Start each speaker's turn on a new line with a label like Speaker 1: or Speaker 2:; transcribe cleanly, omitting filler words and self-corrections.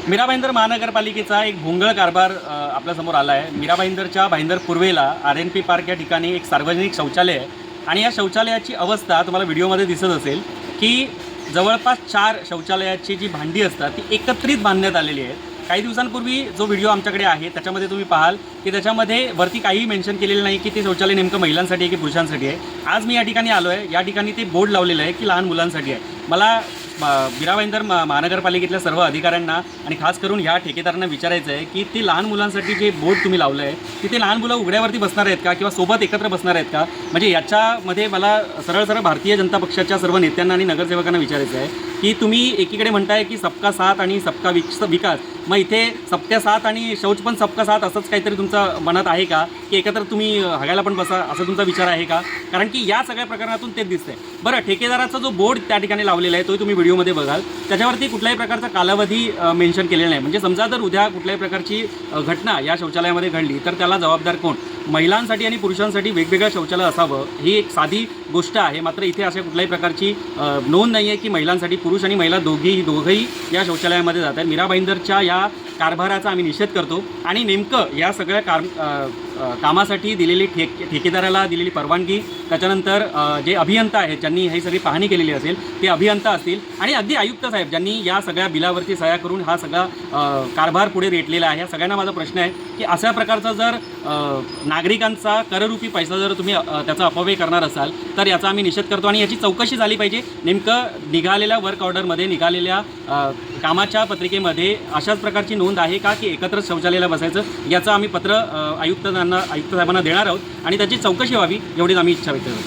Speaker 1: मीरा भाईंदर महानगरपालिकेचा एक भोंगळ कारभार आपल्यासमोर आला आहे। मीरा भाईंदरच्या भाईंदर पूर्वेला RNP पार्क या ठिकाणी एक सार्वजनिक शौचालय आहे आणि या शौचालयाची अवस्था तुम्हाला व्हिडिओमध्ये दिसत असेल की जवळपास 4 शौचालयाची जी भांडी असतात ती एकत्रित बांधण्यात आलेली आहेत। काही दिवसांपूर्वी जो व्हिडिओ आमच्याकडे आहे त्याच्यामध्ये तुम्ही पाहाल की त्याच्यामध्ये वरती काहीही मेन्शन केलेलं नाही की ते शौचालय नेमकं महिलांसाठी आहे की पुरुषांसाठी आहे। आज मी या ठिकाणी आलो आहे, या ठिकाणी ते बोर्ड लावलेलं आहे की लहान मुलांसाठी आहे। मला मीरा भाईंदर महानगरपालिकेतल्या सर्व अधिकाऱ्यांना आणि खास करून ह्या ठेकेदारांना विचारायचं आहे की ते लहान मुलांसाठी जे बोर्ड तुम्ही लावलं आहे तिथे लहान मुलं उघड्यावरती बसणार आहेत का किंवा सोबत एकत्र बसणार आहेत का? म्हणजे याच्यामध्ये मला सरळ भारतीय जनता पक्षाच्या सर्व नेत्यांना आणि नगरसेवकांना विचारायचं आहे की तुम्ही एकीकडे म्हणताय की सबका साथ आणि सबका विकास, मग इथे सबका साथ आणि शौच पण सबका साथ असंच काहीतरी तुमचं मनात आहे का की एकत्र तुम्ही हगायला पण बसा असं तुमचा विचार आहे का? कारण की या सगळ्या प्रकरणातून तेच दिसतंय। बरं, ठेकेदाराचा जो बोर्ड त्या ठिकाणी लावलेला आहे तो तुम्ही व्हिडिओमध्ये बघाल, त्याच्यावरती कुठल्याही प्रकारचा कालावधी मेन्शन केलेला नाही। म्हणजे समजा जर उद्या कुठल्याही प्रकारची घटना या शौचालयामध्ये घडली तर त्याला जबाबदार कोण? महिलांसाठी आणि पुरुषांसाठी वेगवेगळं शौचालय असावं ही एक साधी गोष्ट आहे, मात्र इथे अशा कुठल्याही प्रकारची नोंद नाही आहे की महिलांसाठी पुरुष आणि महिला दोघंही या शौचालयामध्ये जात आहेत। मीरा भाईंदरच्या या कारभाराचा आम्ही निषेध करतो आणि नेमकं या सगळ्या कामासाठी दिलेली ठेकेदाराला दिलेली परवानगी, त्याच्यानंतर जे अभियंता आहेत ज्यांनी ही सगळी पाहणी केलेली असेल ते अभियंता असतील आणि अगदी आयुक्त साहेब ज्यांनी या सगळ्या बिलावरती सह्या करून हा सगळा कारभार पुढे रेटलेला आहे। या सगळ्यांना माझा प्रश्न आहे की अशा प्रकारचा जर नागरिकांचा कररूपी पैसा जर तुम्ही त्याचा अपव्यय करणार असाल तर याचा आम्ही निषेध करतो आणि याची चौकशी झाली पाहिजे। नेमकं निघालेल्या वर्क ऑर्डरमध्ये, निघालेल्या कामाच्या पत्रिकेमध्ये अशाच प्रकारची नोंद आहे का की एकत्र शौचालयाला बसायचं? याचं आम्ही पत्र आयुक्त साहेबांना देणार आहोत आणि त्याची चौकशी व्हावी एवढीच आम्ही इच्छा व्यक्त करतो।